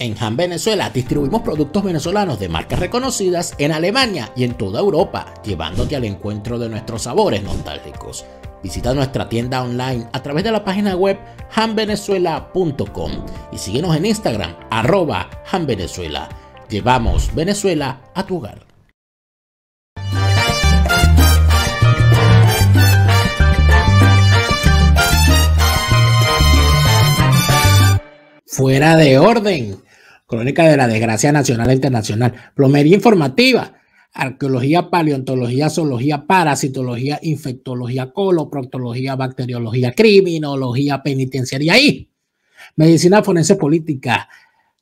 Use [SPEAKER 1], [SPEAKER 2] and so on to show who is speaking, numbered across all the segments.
[SPEAKER 1] En Han Venezuela distribuimos productos venezolanos de marcas reconocidas en Alemania y en toda Europa, llevándote al encuentro de nuestros sabores nostálgicos. Visita nuestra tienda online a través de la página web hanvenezuela.com y síguenos en Instagram, @hanvenezuela. Llevamos Venezuela a tu hogar. Fuera de orden. Crónica de la desgracia nacional e internacional. Plomería informativa. Arqueología, paleontología, zoología, parasitología, infectología, coloproctología, bacteriología, criminología penitenciaria y medicina forense política.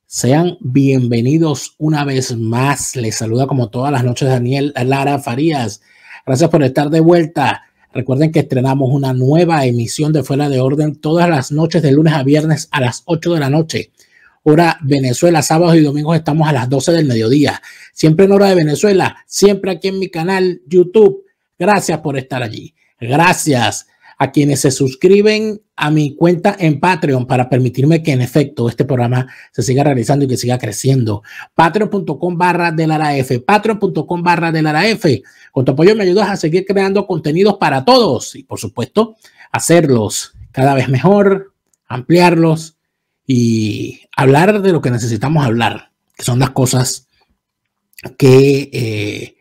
[SPEAKER 1] Sean bienvenidos una vez más. Les saluda como todas las noches Daniel Lara Farías. Gracias por estar de vuelta. Recuerden que estrenamos una nueva emisión de Fuera de Orden todas las noches de lunes a viernes a las 8 de la noche. Hora Venezuela, sábados y domingos estamos a las 12 del mediodía. Siempre en hora de Venezuela, siempre aquí en mi canal YouTube. Gracias por estar allí. Gracias a quienes se suscriben a mi cuenta en Patreon para permitirme que en efecto este programa se siga realizando y que siga creciendo. Patreon.com/DelaraF. Patreon.com/DelaraF. Con tu apoyo me ayudas a seguir creando contenidos para todos y por supuesto hacerlos cada vez mejor, ampliarlos y hablar de lo que necesitamos hablar, que son las cosas que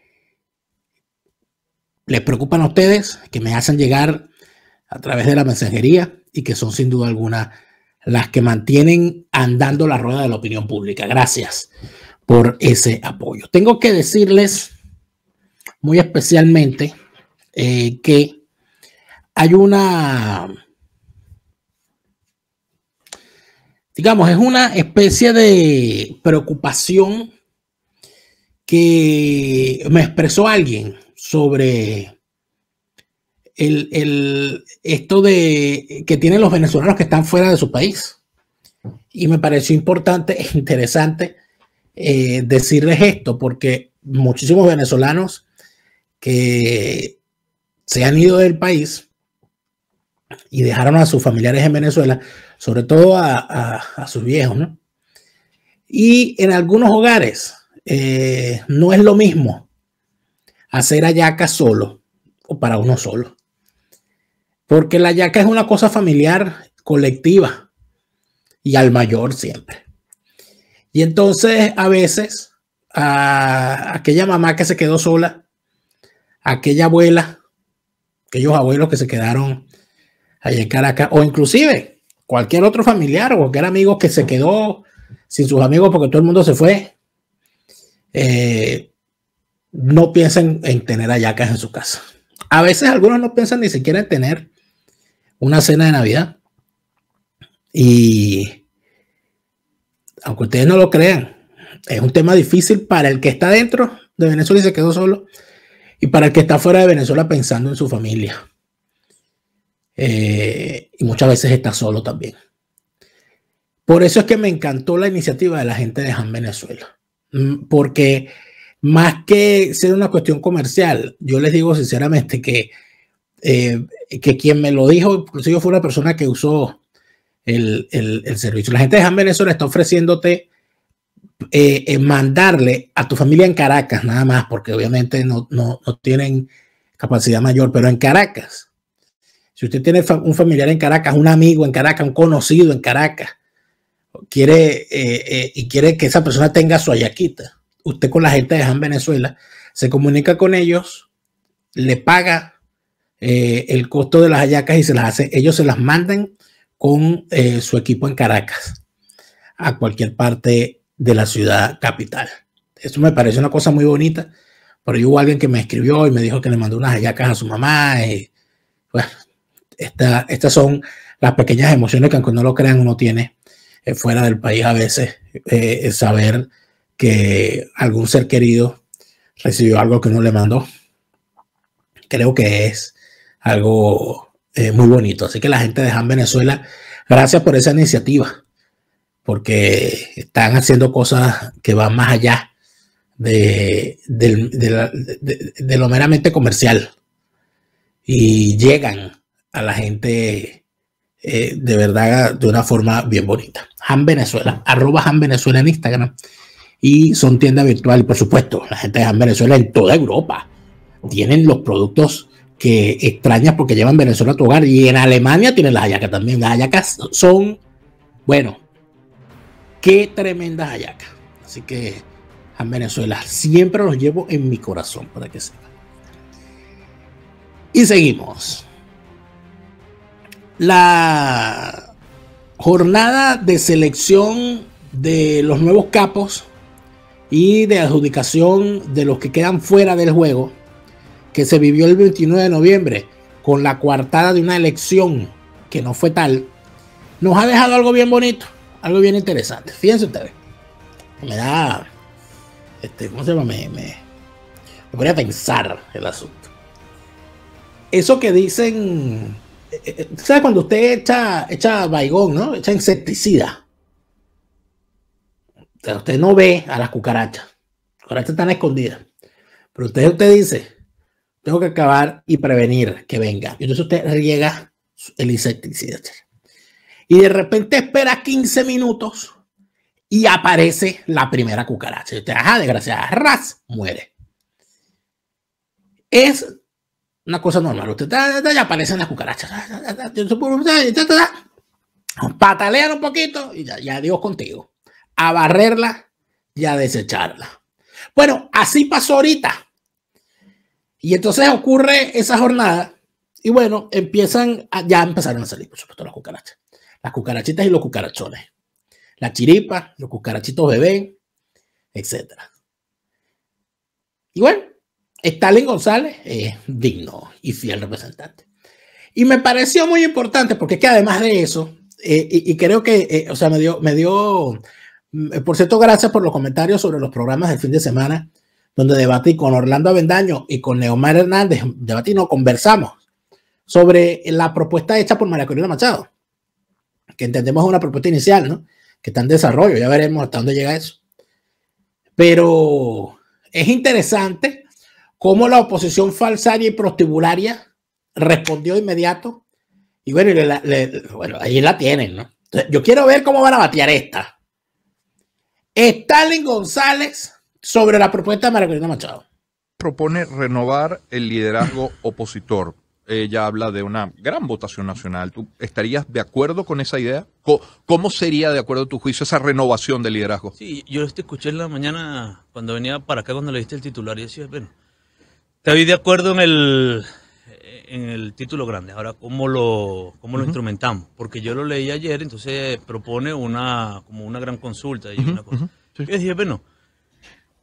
[SPEAKER 1] les preocupan a ustedes, que me hacen llegar a través de la mensajería y que son sin duda alguna las que mantienen andando la rueda de la opinión pública. Gracias por ese apoyo. Tengo que decirles muy especialmente que hay una, digamos, es una especie de preocupación que me expresó alguien sobre esto de que tienen los venezolanos que están fuera de su país. Y me pareció importante e interesante decirles esto, porque muchísimos venezolanos que se han ido del país y dejaron a sus familiares en Venezuela, sobre todo a sus viejos, ¿no? Y en algunos hogares no es lo mismo hacer hallaca solo o para uno solo. Porque la hallaca es una cosa familiar, colectiva y al mayor siempre. Y entonces a veces a aquella mamá que se quedó sola, a aquella abuela, aquellos abuelos que se quedaron allá en Caracas, o inclusive cualquier otro familiar o cualquier amigo que se quedó sin sus amigos porque todo el mundo se fue, no piensan en tener hallacas en su casa. A veces algunos no piensan ni siquiera en tener una cena de Navidad. Y aunque ustedes no lo crean, es un tema difícil para el que está dentro de Venezuela y se quedó solo, y para el que está fuera de Venezuela pensando en su familia. Y muchas veces está solo también. Por eso es que me encantó la iniciativa de la gente de Han Venezuela. Porque más que ser una cuestión comercial, yo les digo sinceramente que quien me lo dijo, inclusive fue una persona que usó el servicio. La gente de Han Venezuela está ofreciéndote mandarle a tu familia en Caracas, nada más, porque obviamente no tienen capacidad mayor, pero en Caracas. Si usted tiene un familiar en Caracas, un amigo en Caracas, un conocido en Caracas, quiere que esa persona tenga su hallaquita, usted con la gente de Han Venezuela se comunica con ellos, le paga el costo de las hallacas y se las hace, ellos se las mandan con su equipo en Caracas a cualquier parte de la ciudad capital. Eso me parece una cosa muy bonita, pero hubo alguien que me escribió y me dijo que le mandó unas hallacas a su mamá y bueno, estas son las pequeñas emociones que aunque no lo crean uno tiene fuera del país a veces, saber que algún ser querido recibió algo que uno le mandó. Creo que es algo muy bonito. Así que la gente de Han Venezuela, gracias por esa iniciativa, porque están haciendo cosas que van más allá de lo meramente comercial y llegan a la gente de verdad de una forma bien bonita. Han Venezuela, @Han Venezuela en Instagram, y son tienda virtual. Y por supuesto, la gente de Han Venezuela en toda Europa tienen los productos que extrañas porque llevan Venezuela a tu hogar, y en Alemania tienen las hallacas también. Las hallacas son, bueno, qué tremendas hallacas. Así que Han Venezuela siempre los llevo en mi corazón, para que sepan. Y seguimos. La jornada de selección de los nuevos capos y de adjudicación de los que quedan fuera del juego, que se vivió el 29 de noviembre con la coartada de una elección que no fue tal, nos ha dejado algo bien bonito, algo bien interesante. Fíjense ustedes, me da, ¿cómo se llama? Me voy a pensar el asunto. Eso que dicen, ¿sabes? Cuando usted echa baigón, ¿no? Echa insecticida. O sea, usted no ve a las cucarachas. Las cucarachas están escondidas. Pero usted dice, tengo que acabar y prevenir que venga. Y entonces usted riega el insecticida. Y de repente espera 15 minutos y aparece la primera cucaracha. Y usted, ajá, desgraciada, ras, muere. Es una cosa normal. Usted ya aparecen las cucarachas. Patalean un poquito y ya Dios contigo. A barrerla y a desecharla. Bueno, así pasó ahorita. Y entonces ocurre esa jornada y bueno, ya empezaron a salir, por supuesto, las cucarachas. Las cucarachitas y los cucarachones. La chiripa, los cucarachitos bebés, etc. Y bueno, Stalin González es digno y fiel representante. Y me pareció muy importante porque es que además de eso, y creo que, o sea, me dio, por cierto, gracias por los comentarios sobre los programas del fin de semana, donde debatí con Orlando Avendaño y con Neomar Hernández, conversamos sobre la propuesta hecha por María Corina Machado, que entendemos es una propuesta inicial, ¿no? Que está en desarrollo, ya veremos hasta dónde llega eso. Pero es interesante cómo la oposición falsaria y prostibularia respondió de inmediato, y bueno, bueno, ahí la tienen, ¿no? Entonces, yo quiero ver cómo van a batear esta. Stalin González sobre la propuesta de María Corina Machado.
[SPEAKER 2] Propone renovar el liderazgo opositor. Ella habla de una gran votación nacional. ¿Tú estarías de acuerdo con esa idea? ¿Cómo sería, de acuerdo a tu juicio, esa renovación del liderazgo?
[SPEAKER 3] Sí, yo te escuché en la mañana cuando venía para acá, cuando leíste el titular, y decía, bueno, estoy de acuerdo en el título grande. Ahora, ¿cómo lo instrumentamos? Porque yo lo leí ayer, entonces propone como una gran consulta y una cosa. Sí. Yo dije, bueno,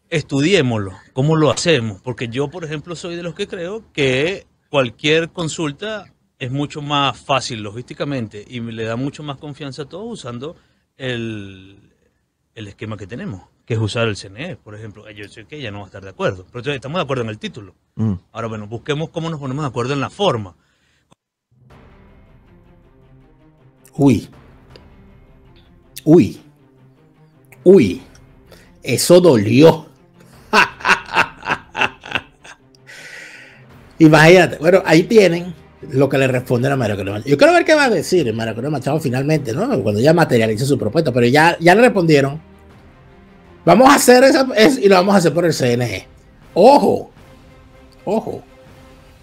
[SPEAKER 3] estudiémoslo, ¿cómo lo hacemos? Porque yo, por ejemplo, soy de los que creo que cualquier consulta es mucho más fácil logísticamente y le da mucho más confianza a todos usando el esquema que tenemos, que es usar el CNE, por ejemplo. Yo sé que ella no va a estar de acuerdo, pero estamos de acuerdo en el título. Ahora, bueno, busquemos cómo nos ponemos de acuerdo en la forma.
[SPEAKER 1] Uy, eso dolió. Imagínate, bueno, ahí tienen lo que le responden a María Corina Machado. Yo quiero ver qué va a decir María Corina Machado finalmente, ¿no? Cuando ya materialice su propuesta, pero ya le respondieron. Vamos a hacer y lo vamos a hacer por el CNE. Ojo,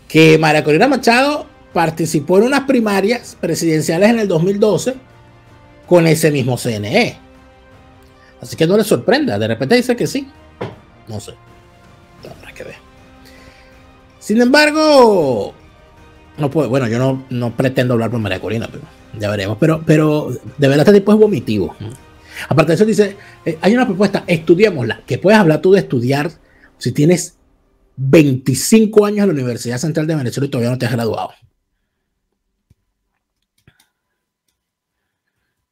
[SPEAKER 1] que María Corina Machado participó en unas primarias presidenciales en el 2012 con ese mismo CNE. Así que no le sorprenda, de repente dice que sí. No sé, habrá que ver. Sin embargo, no puedo, bueno, yo no pretendo hablar por María Corina, pero ya veremos. Pero de verdad este tipo es vomitivo. Aparte de eso dice, hay una propuesta, estudiémosla. Que puedes hablar tú de estudiar si tienes 25 años en la Universidad Central de Venezuela y todavía no te has graduado.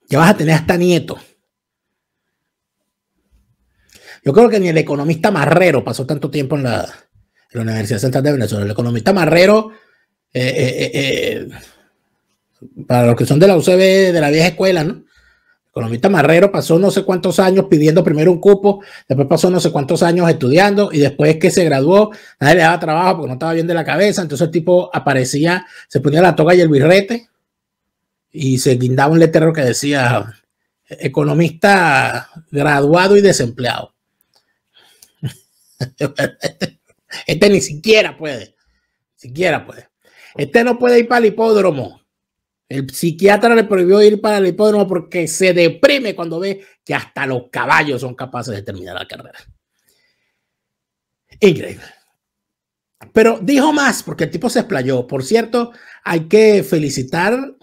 [SPEAKER 1] Ya vas a tener hasta nieto. Yo creo que ni el economista Marrero pasó tanto tiempo en la Universidad Central de Venezuela. El economista Marrero, para los que son de la UCB, de la vieja escuela, ¿no? El economista Marrero pasó no sé cuántos años pidiendo primero un cupo, después pasó no sé cuántos años estudiando y después que se graduó, nadie le daba trabajo porque no estaba bien de la cabeza. Entonces el tipo aparecía, se ponía la toga y el birrete y se guindaba un letrero que decía economista graduado y desempleado. Este ni siquiera puede. Este no puede ir para el hipódromo. El psiquiatra le prohibió ir para el hipódromo porque se deprime cuando ve que hasta los caballos son capaces de terminar la carrera. Increíble. Pero dijo más porque el tipo se explayó. Por cierto, hay que felicitar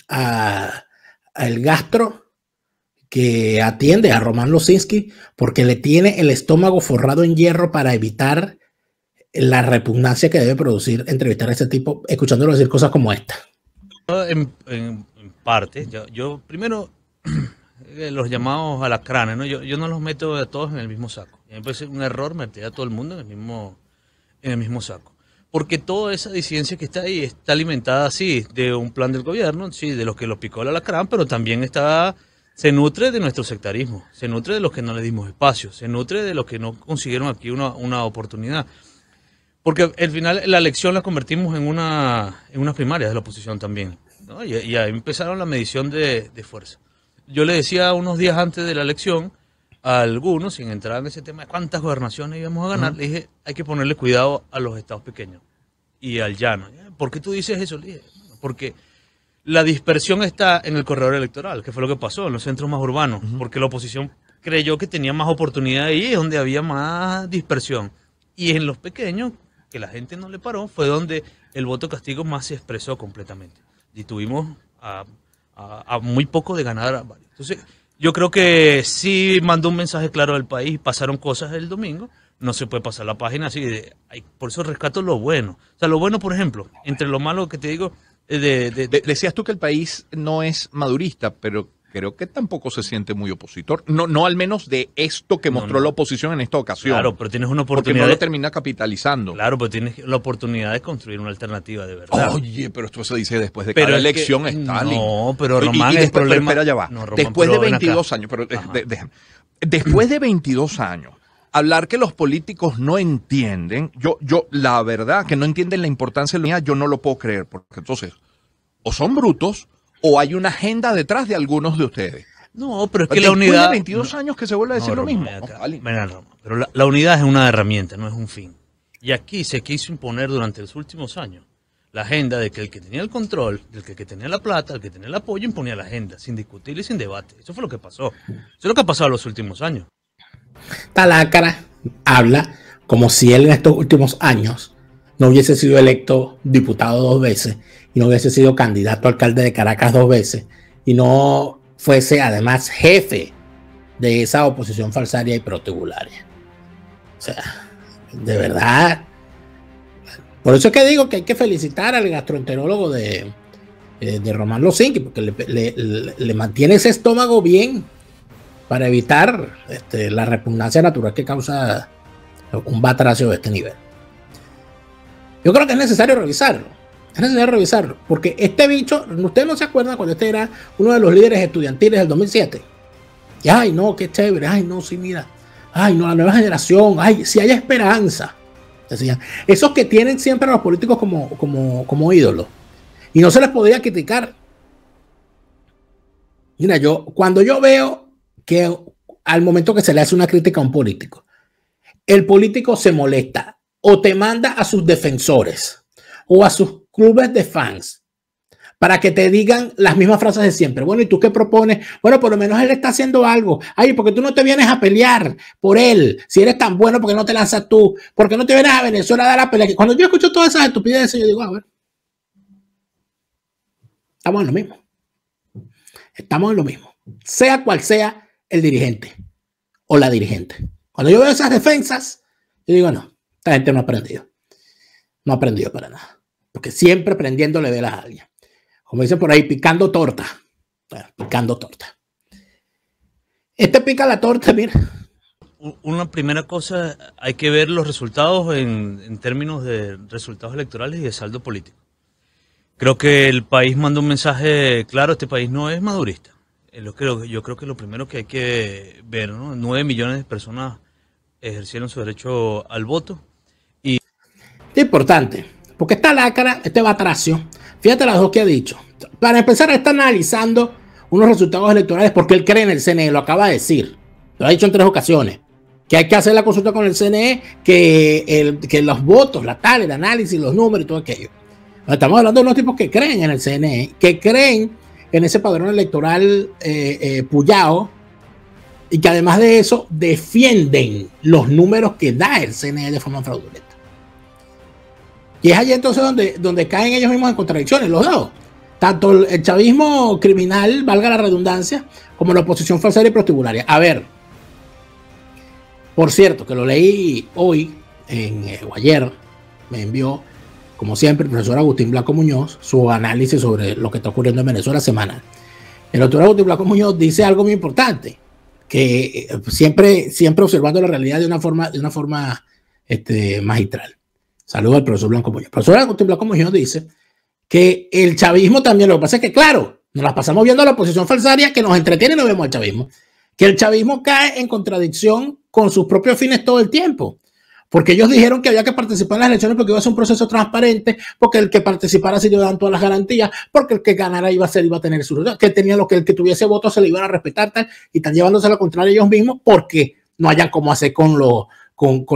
[SPEAKER 1] al gastro que atiende a Román Losinski porque le tiene el estómago forrado en hierro para evitar la repugnancia que debe producir entrevistar a ese tipo escuchándolo decir cosas como esta.
[SPEAKER 3] En parte, yo primero los llamados alacranes, ¿no? Yo no los meto a todos en el mismo saco. Me parece un error meter a todo el mundo en el mismo saco. Porque toda esa disidencia que está ahí está alimentada, sí, de un plan del gobierno, sí, de los que lo picó el alacrán, pero también se nutre de nuestro sectarismo, se nutre de los que no le dimos espacio, se nutre de los que no consiguieron aquí una oportunidad. Porque al final la elección la convertimos en una primaria de la oposición también, ¿no? Y ahí empezaron la medición de fuerza. Yo le decía unos días antes de la elección a algunos, sin entrar en ese tema de cuántas gobernaciones íbamos a ganar, le dije, hay que ponerle cuidado a los estados pequeños y al llano. ¿Por qué tú dices eso? Le dije, porque la dispersión está en el corredor electoral, que fue lo que pasó en los centros más urbanos, porque la oposición creyó que tenía más oportunidad ahí, es donde había más dispersión. Y en los pequeños, que la gente no le paró, fue donde el voto castigo más se expresó completamente. Y tuvimos a muy poco de ganar a varios. Entonces, yo creo que sí mandó un mensaje claro al país, pasaron cosas el domingo, no se puede pasar la página así, por eso rescato lo bueno. O sea, lo bueno, por ejemplo, entre lo malo que te digo,
[SPEAKER 2] decías tú que el país no es madurista, pero creo que tampoco se siente muy opositor. No al menos de esto que mostró la oposición en esta ocasión.
[SPEAKER 3] Claro, pero tienes una oportunidad.
[SPEAKER 2] Porque no lo termina capitalizando.
[SPEAKER 3] Claro, pero tienes la oportunidad de construir una alternativa de verdad.
[SPEAKER 2] Oye, pero esto se dice después de cada elección, Stalin.
[SPEAKER 3] No, pero Román,
[SPEAKER 2] y después,
[SPEAKER 3] el problema...
[SPEAKER 2] espera, ya va.
[SPEAKER 3] No, Román,
[SPEAKER 2] después de 22 años, pero después de 22 años, hablar que los políticos no entienden, yo la verdad que no entienden la importancia de la unidad, yo no lo puedo creer, porque entonces, o son brutos, o hay una agenda detrás de algunos de ustedes.
[SPEAKER 3] No, pero es que la unidad... Después de
[SPEAKER 2] 22 años que se vuelve a decir lo mismo.
[SPEAKER 3] Pero la unidad es una herramienta, no es un fin. Y aquí se quiso imponer durante los últimos años la agenda de que el que tenía el control, del que tenía la plata, el que tenía el apoyo, imponía la agenda, sin discutir y sin debate. Eso fue lo que pasó. Eso es lo que ha pasado en los últimos años.
[SPEAKER 1] Talácara habla como si él en estos últimos años no hubiese sido electo diputado 2 veces y no hubiese sido candidato a alcalde de Caracas 2 veces y no fuese además jefe de esa oposición falsaria y protibularia. O sea, de verdad. Por eso es que digo que hay que felicitar al gastroenterólogo de Román Losinski, porque le mantiene ese estómago bien para evitar la repugnancia natural que causa un batracio de este nivel. Yo creo que es necesario revisarlo. Es necesario revisarlo, porque este bicho, ustedes no se acuerdan cuando este era uno de los líderes estudiantiles del 2007. Y ay, no, qué chévere, ay, no, sí, mira, ay, no, la nueva generación, ay, si hay esperanza. Decían, esos que tienen siempre a los políticos como ídolos. Y no se les podía criticar. Mira, cuando yo veo que al momento que se le hace una crítica a un político, el político se molesta o te manda a sus defensores o a sus clubes de fans para que te digan las mismas frases de siempre. Bueno, ¿y tú qué propones? Bueno, por lo menos él está haciendo algo. Ay, ¿por qué tú no te vienes a pelear por él? Si eres tan bueno, ¿por qué no te lanzas tú? ¿Por qué no te vienes a Venezuela a dar la pelea? Cuando yo escucho todas esas estupideces, yo digo, a ver, estamos en lo mismo. Estamos en lo mismo. Sea cual sea el dirigente o la dirigente. Cuando yo veo esas defensas, yo digo, no, esta gente no ha aprendido. No ha aprendido para nada. Porque siempre prendiéndole velas a alguien. Como dicen por ahí, picando torta. Bueno, picando torta. Pica la torta, mira.
[SPEAKER 3] Una primera cosa, hay que ver los resultados en términos de resultados electorales y de saldo político. Creo que el país manda un mensaje claro, este país no es madurista. Yo creo que lo primero que hay que ver, ¿no? 9 millones de personas ejercieron su derecho al voto. Y
[SPEAKER 1] es importante, porque esta lácara, este batracio, fíjate las dos que ha dicho. Para empezar, está analizando unos resultados electorales porque él cree en el CNE, lo acaba de decir, lo ha dicho en 3 ocasiones, que hay que hacer la consulta con el CNE, que los votos, la tal, el análisis, los números y todo aquello. Estamos hablando de unos tipos que creen en el CNE, que creen en ese padrón electoral puyao, y que además de eso defienden los números que da el CNE de forma fraudulenta. Y es allí entonces donde caen ellos mismos en contradicciones, los dos. Tanto el chavismo criminal, valga la redundancia, como la oposición falsaria y prostibularia. A ver, por cierto, que lo leí hoy o ayer, me envió, como siempre, el profesor Agustín Blanco Muñoz, su análisis sobre lo que está ocurriendo en Venezuela semanal. El doctor Agustín Blanco Muñoz dice algo muy importante, que siempre observando la realidad de una forma magistral. Saludos al profesor Blanco Muñoz. El profesor Agustín Blanco Muñoz dice que el chavismo también, lo que pasa es que, claro, nos las pasamos viendo a la oposición falsaria que nos entretiene y no vemos al chavismo, que el chavismo cae en contradicción con sus propios fines todo el tiempo, porque ellos dijeron que había que participar en las elecciones porque iba a ser un proceso transparente, porque el que participara se le iban todas las garantías, porque el que ganara iba a tener su resultado, que tenía el que tuviese votos se le iban a respetar, tal, y están llevándose a lo contrario ellos mismos porque no hayan cómo hacer con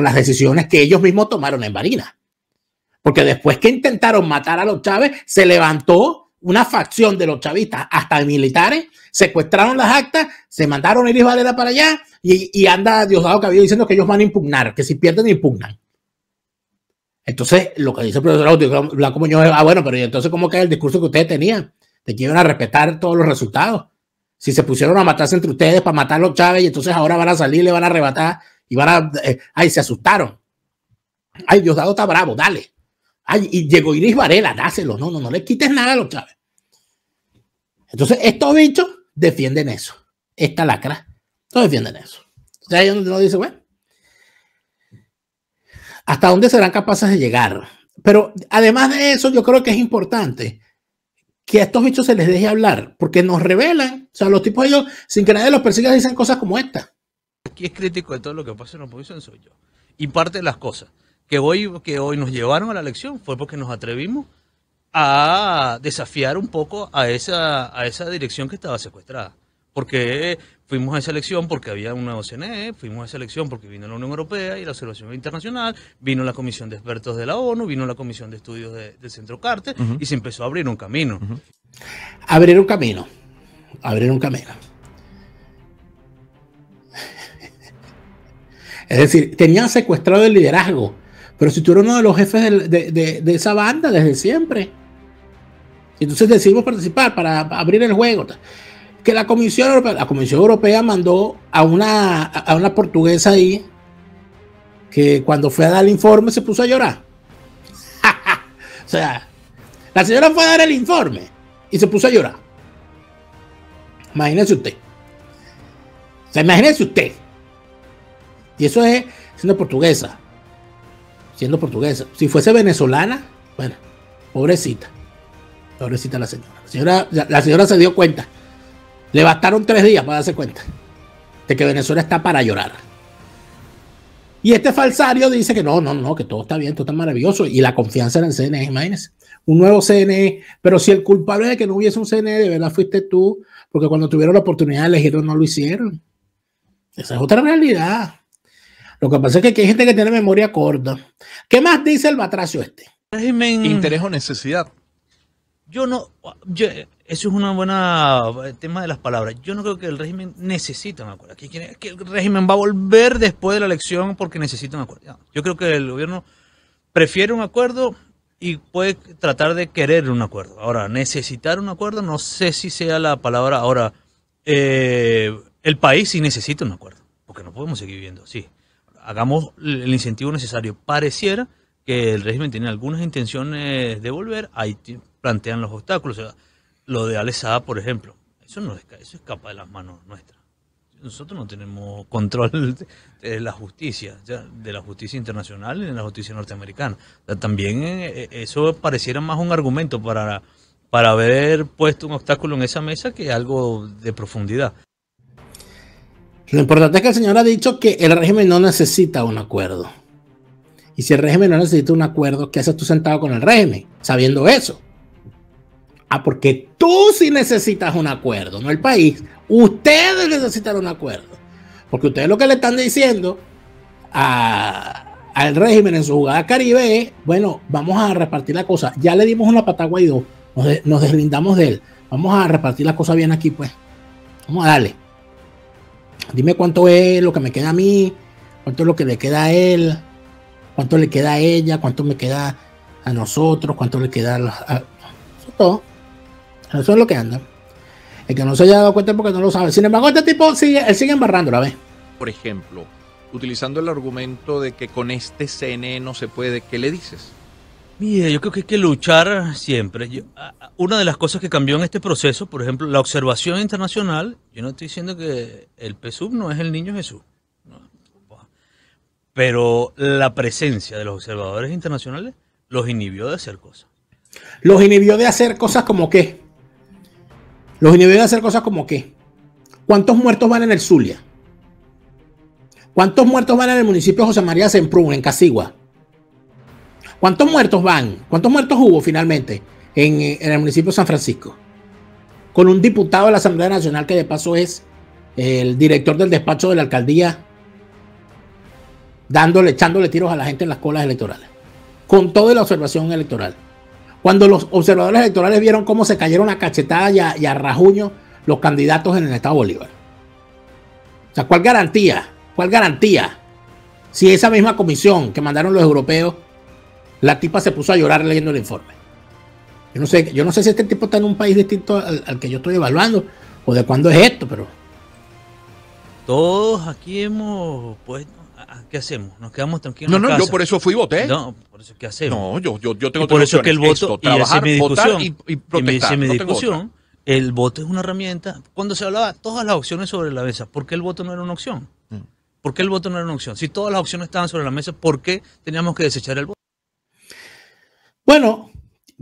[SPEAKER 1] las decisiones que ellos mismos tomaron en Barinas. Porque después que intentaron matar a los Chávez, se levantó una facción de los chavistas, hasta militares, secuestraron las actas, se mandaron a Iris Valera para allá y anda Diosdado Cabello diciendo que ellos van a impugnar, que si pierden, impugnan. Entonces, lo que dice el profesor Blanco Muñoz es, bueno, pero ¿y entonces cómo queda el discurso que ustedes tenían? De que iban a respetar todos los resultados. Si se pusieron a matarse entre ustedes para matar a los Chávez y entonces ahora van a salir, le van a arrebatar y van a... ay, se asustaron. Ay, Diosdado está bravo, dale. Ay, y llegó Iris Varela, dáselo, no le quites nada a los Chávez. Entonces, estos bichos defienden eso. Esta lacra, todos defienden eso. O sea, ellos no dicen, bueno, ¿hasta dónde serán capaces de llegar? Pero además de eso, yo creo que es importante que a estos bichos se les deje hablar, porque nos revelan, o sea, los tipos ellos, sin que nadie los persiga, dicen cosas como esta.
[SPEAKER 3] Aquí es crítico de todo lo que pasa en la oposición soy yo. Y parte de las cosas que hoy nos llevaron a la elección fue porque nos atrevimos a desafiar un poco a esa dirección que estaba secuestrada. Porque fuimos a esa elección porque había un nuevo CNE, fuimos a esa elección porque vino la Unión Europea y la Observación Internacional, vino la Comisión de Expertos de la ONU, vino la Comisión de Estudios del Centro Carter, y se empezó a abrir un camino.
[SPEAKER 1] Abrir un camino. Abrir un camino. Es decir, tenían secuestrado el liderazgo. Pero si tú eres uno de los jefes de esa banda desde siempre, entonces decidimos participar para abrir el juego. Que la Comisión Europea mandó a una portuguesa ahí que cuando fue a dar el informe se puso a llorar. O sea, la señora fue a dar el informe y se puso a llorar. Imagínese usted. O sea, imagínese usted. Y eso es siendo portuguesa. Siendo portuguesa. Si fuese venezolana, bueno, pobrecita. Pobrecita la señora. La señora se dio cuenta. Le bastaron 3 días para darse cuenta de que Venezuela está para llorar. Y este falsario dice que no, que todo está bien, todo está maravilloso. Y la confianza en el CNE, imagínense. Un nuevo CNE. Pero si el culpable de que no hubiese un CNE, de verdad fuiste tú, porque cuando tuvieron la oportunidad de elegirlo no lo hicieron. Esa es otra realidad. Lo que pasa es que aquí hay gente que tiene memoria corta. ¿Qué más dice el batracio este?
[SPEAKER 3] Régimen...
[SPEAKER 2] Interés o necesidad.
[SPEAKER 3] eso es una buena tema de las palabras. Yo no creo que el régimen necesite un acuerdo. Que el régimen va a volver después de la elección porque necesita un acuerdo. Yo creo que el gobierno prefiere un acuerdo y puede tratar de querer un acuerdo. Ahora, necesitar un acuerdo, no sé si sea la palabra. Ahora, el país sí necesita un acuerdo, porque no podemos seguir viviendo así. Hagamos el incentivo necesario. Pareciera que el régimen tiene algunas intenciones de volver, ahí plantean los obstáculos. O sea, lo de Alex Saab, por ejemplo, eso escapa de las manos nuestras. Nosotros no tenemos control de la justicia, de la justicia internacional y de la justicia norteamericana. O sea, también eso pareciera más un argumento para haber puesto un obstáculo en esa mesa que algo de profundidad.
[SPEAKER 1] Lo importante es que el señor ha dicho que el régimen no necesita un acuerdo. Y si el régimen no necesita un acuerdo, ¿qué haces tú sentado con el régimen? Sabiendo eso. Ah, porque tú sí necesitas un acuerdo, no el país. Ustedes necesitan un acuerdo. Porque ustedes lo que le están diciendo al régimen en su jugada Caribe es, bueno, vamos a repartir la cosa. Ya le dimos una pata a Guaidó, nos deslindamos de él. Vamos a repartir la cosa bien aquí, pues. Vamos a darle. Dime cuánto es lo que me queda a mí, cuánto es lo que le queda a él, cuánto le queda a ella, cuánto me queda a nosotros, cuánto le queda eso es todo. Eso es lo que anda. El que no se haya dado cuenta es porque no lo sabe. Sin embargo, este tipo sigue embarrando, la ve.
[SPEAKER 2] Por ejemplo, utilizando el argumento de que con este CNE no se puede, ¿qué le dices?
[SPEAKER 3] Mire, yo creo que hay que luchar siempre. Una de las cosas que cambió en este proceso, por ejemplo, la observación internacional, yo no estoy diciendo que el PSUV no es el niño Jesús, no, pero la presencia de los observadores internacionales los inhibió de hacer cosas.
[SPEAKER 1] Los inhibió de hacer cosas como qué. Los inhibió de hacer cosas como qué. ¿Cuántos muertos van en el Zulia? ¿Cuántos muertos van en el municipio de José María Semprún, en Casigua? ¿Cuántos muertos van? ¿Cuántos muertos hubo finalmente en el municipio de San Francisco? Con un diputado de la Asamblea Nacional que de paso es el director del despacho de la alcaldía, echándole tiros a la gente en las colas electorales. Con toda la observación electoral. Cuando los observadores electorales vieron cómo se cayeron a cachetada y a rajuño los candidatos en el estado Bolívar. O sea, ¿cuál garantía? ¿Cuál garantía? Si esa misma comisión que mandaron los europeos, la tipa se puso a llorar leyendo el informe. Yo no sé si este tipo está en un país distinto al que yo estoy evaluando o de cuándo es esto, pero...
[SPEAKER 3] Todos aquí hemos puesto... ¿Qué hacemos? ¿Nos quedamos tranquilos?
[SPEAKER 2] No, yo por eso fui y voté.
[SPEAKER 3] No, por eso ¿qué hacemos?
[SPEAKER 2] No, yo tengo
[SPEAKER 3] por eso es que el voto,
[SPEAKER 2] trabajar, votar y protestar.
[SPEAKER 3] Mi discusión, el voto es una herramienta. Cuando se hablaba todas las opciones sobre la mesa, ¿por qué el voto no era una opción? ¿Por qué el voto no era una opción? Si todas las opciones estaban sobre la mesa, ¿por qué teníamos que desechar el voto?
[SPEAKER 1] Bueno,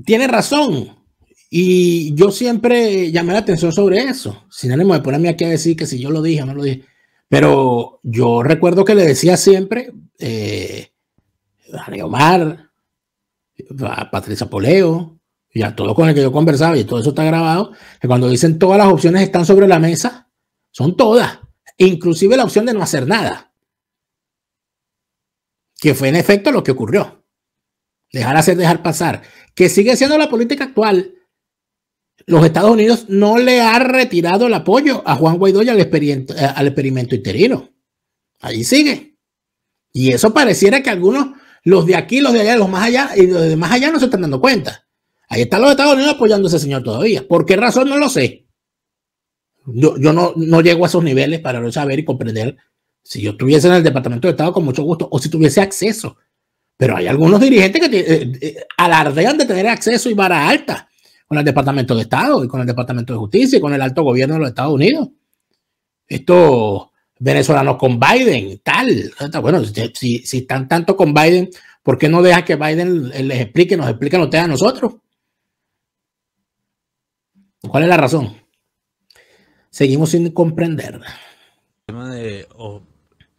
[SPEAKER 1] tiene razón. Y yo siempre llamé la atención sobre eso. Sin ánimo de ponerme aquí a decir que si yo lo dije o no lo dije. Pero yo recuerdo que le decía siempre a Leomar, a Patricia Poleo y a todos con el que yo conversaba, y todo eso está grabado, que cuando dicen todas las opciones están sobre la mesa, son todas, inclusive la opción de no hacer nada, que fue en efecto lo que ocurrió. Dejar hacer, dejar pasar, que sigue siendo la política actual. Los Estados Unidos no le ha retirado el apoyo a Juan Guaidó y al experimento interino. Ahí sigue. Y eso pareciera que algunos, los de aquí, los de allá, los más allá y los de más allá no se están dando cuenta. Ahí están los Estados Unidos apoyando a ese señor todavía. ¿Por qué razón? No lo sé. Yo no llego a esos niveles para saber y comprender. Si yo estuviese en el Departamento de Estado, con mucho gusto, o si tuviese acceso. Pero hay algunos dirigentes que alardean de tener acceso y vara alta con el Departamento de Estado y con el Departamento de Justicia y con el alto gobierno de los Estados Unidos. Estos venezolanos con Biden, tal. Bueno, si están tanto con Biden, ¿por qué no deja que Biden les explique, nos expliquen ustedes a nosotros? ¿Cuál es la razón? Seguimos sin comprender.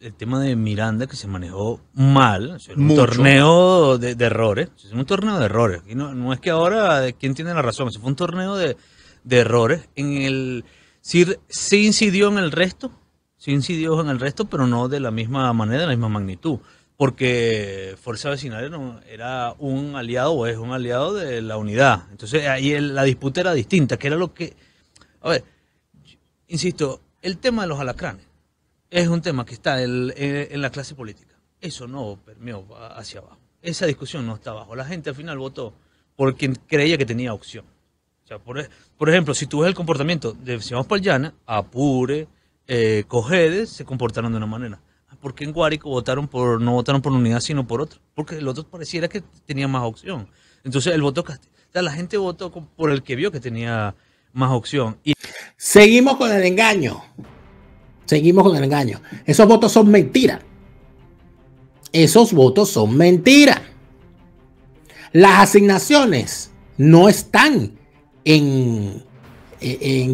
[SPEAKER 3] El tema de Miranda, que se manejó mal, un torneo de errores, es un torneo de errores, y no es que ahora quién tiene la razón, eso fue un torneo de errores, se incidió en el resto, pero no de la misma manera, de la misma magnitud, porque Fuerza Vecinal era un aliado o es un aliado de la unidad, entonces ahí la disputa era distinta, que era lo que, a ver, insisto, el tema de los alacranes, es un tema que está en la clase política. Eso no permeó hacia abajo. Esa discusión no está abajo. La gente al final votó por quien creía que tenía opción. O sea, por ejemplo, si tú ves el comportamiento de Simón Payana, Apure, Cojedes, se comportaron de una manera. ¿Por qué en Guárico no votaron por unidad, sino por otro? Porque el otro pareciera que tenía más opción. Entonces, el voto la gente votó por el que vio que tenía más opción.
[SPEAKER 1] Seguimos con el engaño. Esos votos son mentiras. Las asignaciones no están en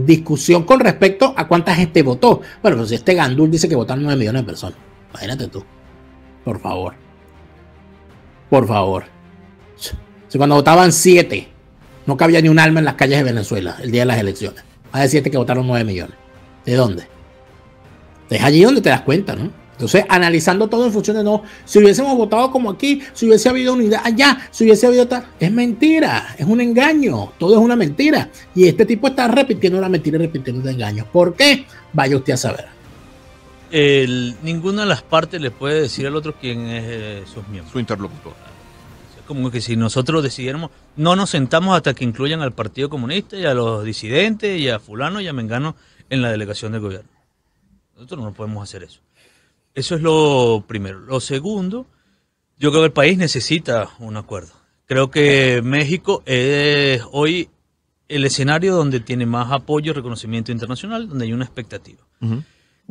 [SPEAKER 1] discusión con respecto a cuánta gente votó. Bueno, pues este Gandul dice que votaron 9 millones de personas. Imagínate tú. Por favor. Si cuando votaban 7 No cabía ni un alma en las calles de Venezuela el día de las elecciones. Más de 7 que votaron 9 millones. ¿De dónde? Es allí donde te das cuenta, ¿no? Entonces, analizando todo en función de no, si hubiésemos votado como aquí, si hubiese habido unidad allá, si hubiese habido tal, es mentira, es un engaño, todo es una mentira. Y este tipo está repitiendo una mentira y repitiendo un engaño. ¿Por qué? Vaya usted a saber.
[SPEAKER 3] Ninguna de las partes le puede decir al otro quién es sus miembros.
[SPEAKER 2] Su interlocutor.
[SPEAKER 3] Es como que si nosotros decidiéramos, no nos sentamos hasta que incluyan al Partido Comunista y a los disidentes y a fulano y a mengano en la delegación del gobierno. Nosotros no podemos hacer eso. Eso es lo primero. Lo segundo, yo creo que el país necesita un acuerdo. Creo que México es hoy el escenario donde tiene más apoyo y reconocimiento internacional, donde hay una expectativa.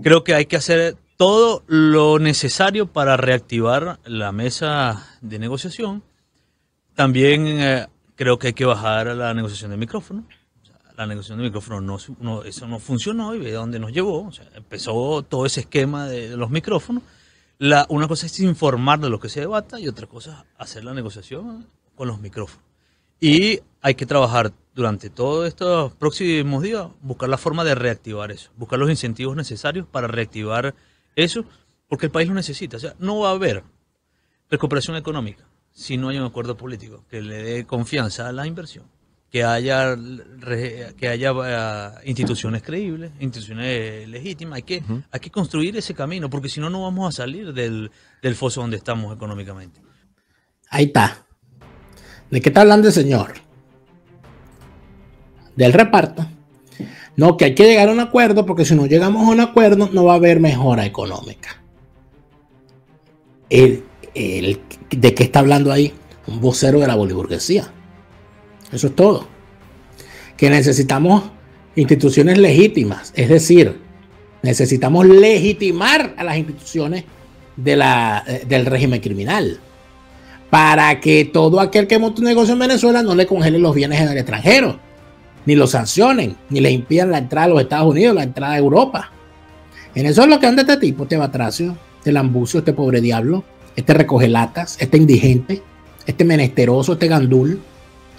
[SPEAKER 3] Creo que hay que hacer todo lo necesario para reactivar la mesa de negociación. También creo que hay que bajar a la negociación de micrófono. La negociación de micrófono eso no funcionó y ve a dónde nos llevó. O sea, empezó todo ese esquema de los micrófonos. Una cosa es informar de lo que se debata y otra cosa es hacer la negociación con los micrófonos. Y hay que trabajar durante todos estos próximos días, buscar la forma de reactivar eso, buscar los incentivos necesarios para reactivar eso, porque el país lo necesita. O sea, no va a haber recuperación económica si no hay un acuerdo político que le dé confianza a la inversión. Que haya instituciones creíbles, instituciones legítimas. Hay que construir ese camino, porque si no, no vamos a salir del foso donde estamos económicamente.
[SPEAKER 1] Ahí está. ¿De qué está hablando el señor? Del reparto. No, que hay que llegar a un acuerdo, porque si no llegamos a un acuerdo, no va a haber mejora económica. ¿De qué está hablando ahí? Un vocero de la boliburguesía. Eso es todo. Que necesitamos instituciones legítimas, es decir, necesitamos legitimar a las instituciones del régimen criminal para que todo aquel que monte un negocio en Venezuela no le congelen los bienes en el extranjero, ni los sancionen, ni le impidan la entrada a los Estados Unidos, la entrada a Europa. En eso es lo que anda este tipo, este batracio, este lambucio, este pobre diablo, este recogelatas, este indigente, este menesteroso, este gandul,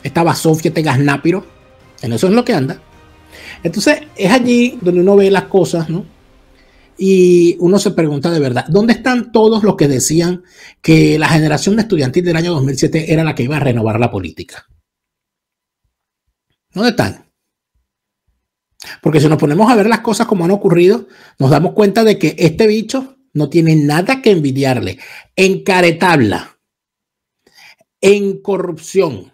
[SPEAKER 1] esta basofia, este gasnápiro. En eso es lo que anda. Entonces es allí donde uno ve las cosas, ¿no? Y uno se pregunta de verdad, ¿dónde están todos los que decían que la generación estudiantil del año 2007 era la que iba a renovar la política? ¿Dónde están? Porque si nos ponemos a ver las cosas como han ocurrido, nos damos cuenta de que este bicho no tiene nada que envidiarle en caretabla, en corrupción,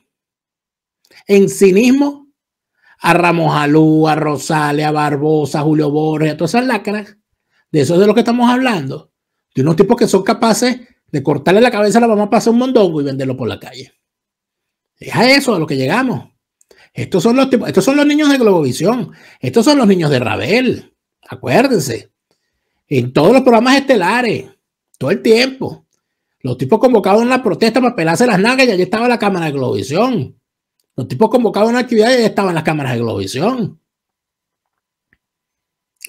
[SPEAKER 1] en cinismo, a Ramos Alú, a Rosales, a Barbosa, a Julio Borges, a todas esas lacras. De eso es de lo que estamos hablando. De unos tipos que son capaces de cortarle la cabeza a la mamá para hacer un mondongo y venderlo por la calle. Es a eso a lo que llegamos. Estos son los niños de Globovisión. Estos son los niños de Rabel. Acuérdense. En todos los programas estelares. Todo el tiempo. Los tipos convocados en la protesta para pelarse las nalgas y allí estaba la cámara de Globovisión. Los tipos convocados en una actividad y allí estaban las cámaras de Globovisión.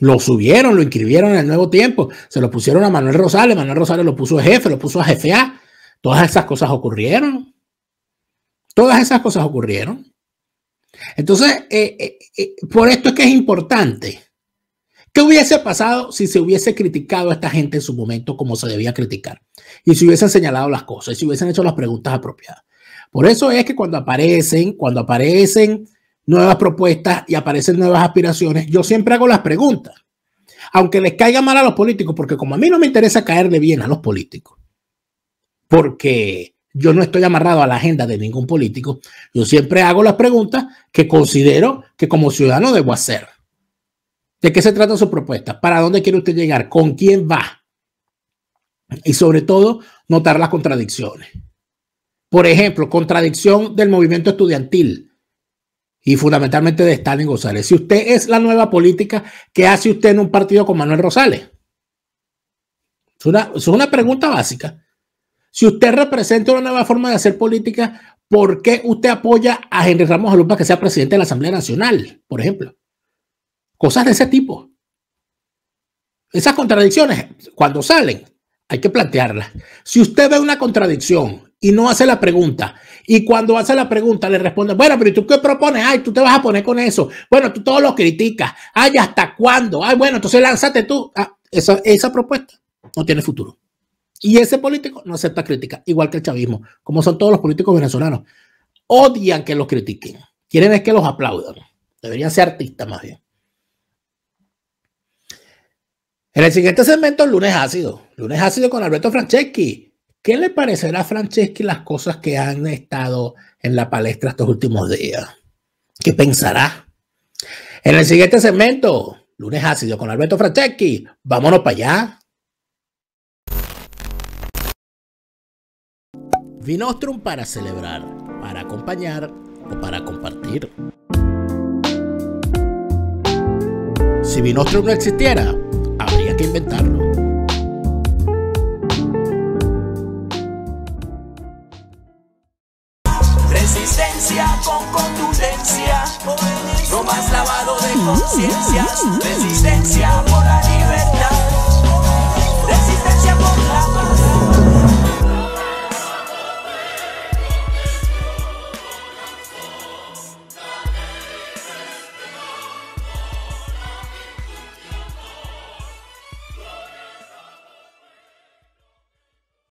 [SPEAKER 1] Lo subieron, lo inscribieron en el Nuevo Tiempo. Se lo pusieron a Manuel Rosales. Manuel Rosales lo puso de jefe, lo puso a jefear. Todas esas cosas ocurrieron. Todas esas cosas ocurrieron. Entonces, por esto es que es importante. ¿Qué hubiese pasado si se hubiese criticado a esta gente en su momento como se debía criticar? Y si hubiesen señalado las cosas, y si hubiesen hecho las preguntas apropiadas. Por eso es que cuando aparecen nuevas propuestas y aparecen nuevas aspiraciones, yo siempre hago las preguntas. Aunque les caiga mal a los políticos, porque como a mí no me interesa caerle bien a los políticos, porque yo no estoy amarrado a la agenda de ningún político, yo siempre hago las preguntas que considero que como ciudadano debo hacer. ¿De qué se trata su propuesta? ¿Para dónde quiere usted llegar? ¿Con quién va? Y sobre todo, notar las contradicciones. Por ejemplo, contradicción del movimiento estudiantil y fundamentalmente de Stalin González. Si usted es la nueva política, ¿qué hace usted en un partido con Manuel Rosales? Es una pregunta básica. Si usted representa una nueva forma de hacer política, ¿por qué usted apoya a Henry Ramos Alú para que sea presidente de la Asamblea Nacional, por ejemplo? Cosas de ese tipo. Esas contradicciones, cuando salen, hay que plantearlas. Si usted ve una contradicción y no hace la pregunta. Y cuando hace la pregunta le responde, bueno, pero ¿y tú qué propones? Ay, tú te vas a poner con eso. Bueno, tú todos lo criticas. Ay, ¿hasta cuándo? Ay, bueno, entonces lánzate tú. Esa propuesta no tiene futuro. Y ese político no acepta crítica, igual que el chavismo, como son todos los políticos venezolanos. Odian que los critiquen. Quieren es que los aplaudan. Deberían ser artistas más bien. En el siguiente segmento, lunes ácido. Lunes ácido con Alberto Franceschi. ¿Qué le parecerá a Franceschi las cosas que han estado en la palestra estos últimos días? ¿Qué pensará? En el siguiente segmento, lunes ácido con Alberto Franceschi. Vámonos para allá. Vinostrum para celebrar, para acompañar o para compartir. Si Vinostrum no existiera, habría que inventarlo.
[SPEAKER 4] Resistencia con contundencia, no más lavado de conciencias. Resistencia